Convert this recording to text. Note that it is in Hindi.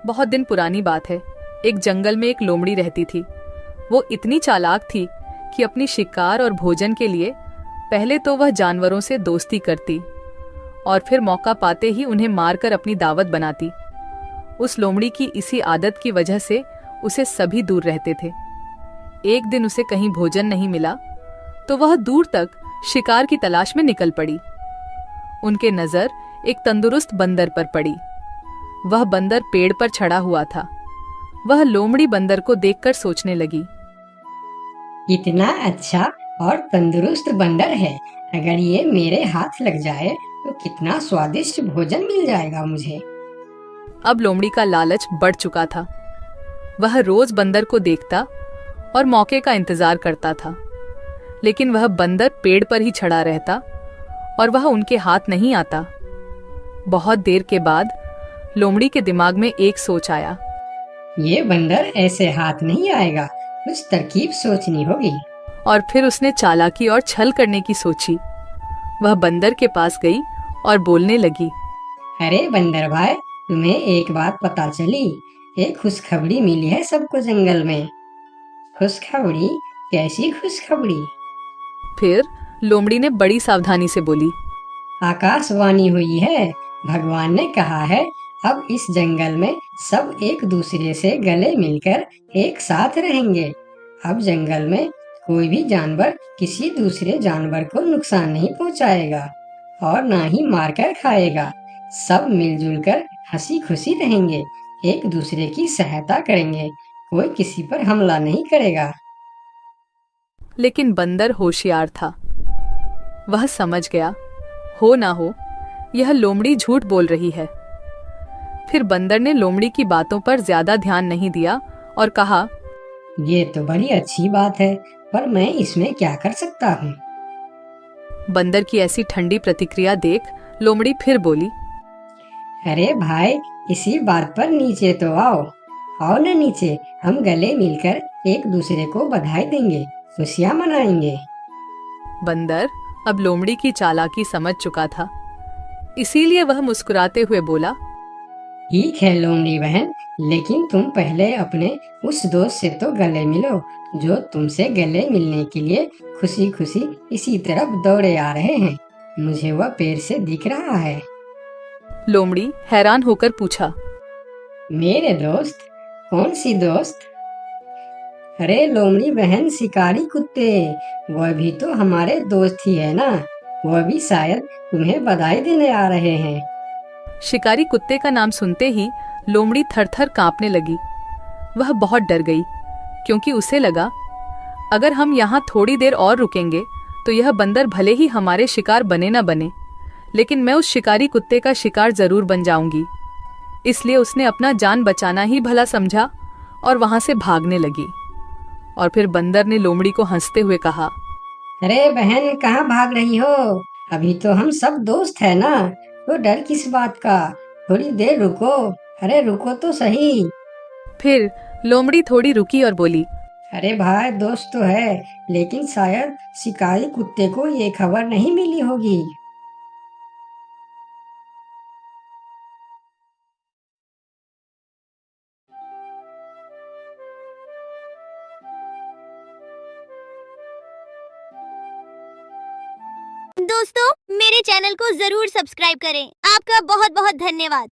बहुत दिन पुरानी बात है। एक जंगल में एक लोमड़ी रहती थी। वो इतनी चालाक थी कि अपनी शिकार और भोजन के लिए पहले तो वह जानवरों से दोस्ती करती और फिर मौका पाते ही उन्हें मारकर अपनी दावत बनाती। उस लोमड़ी की इसी आदत की वजह से उसे सभी दूर रहते थे। एक दिन उसे कहीं भोजन नहीं मिला तो वह दूर तक शिकार की तलाश में निकल पड़ी। उनके नजर एक तंदुरुस्त बंदर पर पड़ी। वह बंदर पेड़ पर चढ़ा हुआ था। वह लोमड़ी बंदर को देखकर सोचने लगी, इतना अच्छा और तंदुरुस्त बंदर है, अगर ये मेरे हाथ लग जाए तो कितना स्वादिष्ट भोजन मिल जाएगा मुझे। अब लोमड़ी का लालच बढ़ चुका था। वह रोज बंदर को देखता और मौके का इंतजार करता था, लेकिन वह बंदर पेड़ पर ही चढ़ा रहता और वह उनके हाथ नहीं आता। बहुत देर के बाद लोमड़ी के दिमाग में एक सोच आया। ये बंदर ऐसे हाथ नहीं आएगा, कुछ तरकीब सोचनी होगी। और फिर उसने चालाकी और छल करने की सोची। वह बंदर के पास गई और बोलने लगी, अरे बंदर भाई, तुम्हें एक बात पता चली? एक खुशखबरी मिली है सबको जंगल में। खुशखबरी? कैसी खुशखबरी? फिर लोमड़ी ने बड़ी सावधानी से बोली, आकाशवाणी हुई है। भगवान ने कहा है अब इस जंगल में सब एक दूसरे से गले मिलकर एक साथ रहेंगे। अब जंगल में कोई भी जानवर किसी दूसरे जानवर को नुकसान नहीं पहुंचाएगा और ना ही मारकर खाएगा। सब मिलजुल कर हंसी खुशी रहेंगे, एक दूसरे की सहायता करेंगे, कोई किसी पर हमला नहीं करेगा। लेकिन बंदर होशियार था। वह समझ गया, हो ना हो यह लोमड़ी झूठ बोल रही है। फिर बंदर ने लोमड़ी की बातों पर ज्यादा ध्यान नहीं दिया और कहा, ये तो बड़ी अच्छी बात है, पर मैं इसमें क्या कर सकता हूँ? बंदर की ऐसी ठंडी प्रतिक्रिया देख लोमड़ी फिर बोली, अरे भाई, इसी बात पर नीचे तो आओ। आओ ना नीचे, हम गले मिलकर एक दूसरे को बधाई देंगे, खुशियाँ मनाएंगे। बंदर अब लोमड़ी की चालाकी समझ चुका था, इसीलिए वह मुस्कुराते हुए बोला, ठीक है लोमड़ी बहन, लेकिन तुम पहले अपने उस दोस्त से तो गले मिलो जो तुमसे गले मिलने के लिए खुशी खुशी इसी तरफ दौड़े आ रहे हैं। मुझे वह पेड़ से दिख रहा है। लोमड़ी हैरान होकर पूछा, मेरे दोस्त? कौन सी दोस्त? अरे लोमड़ी बहन, शिकारी कुत्ते, वह भी तो हमारे दोस्त ही है ना। वह भी शायद तुम्हें बधाई देने आ रहे हैं। शिकारी कुत्ते का नाम सुनते ही लोमड़ी थर-थर कांपने लगी। वह बहुत डर गई, क्योंकि उसे लगा अगर हम यहाँ थोड़ी देर और रुकेंगे तो यह बंदर भले ही हमारे शिकार बने न बने, लेकिन मैं उस शिकारी कुत्ते का शिकार जरूर बन जाऊंगी। इसलिए उसने अपना जान बचाना ही भला समझा और वहां से भागने लगी। और फिर बंदर ने लोमड़ी को हंसते हुए कहा, अरे बहन, कहाँ भाग रही हो? अभी तो हम सब दोस्त है ना, तो डर किस बात का? थोड़ी देर रुको। अरे रुको तो सही। फिर लोमड़ी थोड़ी रुकी और बोली, अरे भाई, दोस्त तो है, लेकिन शायद शिकारी कुत्ते को ये खबर नहीं मिली होगी। दोस्तों, मेरे चैनल को जरूर सब्सक्राइब करें। आपका बहुत बहुत धन्यवाद।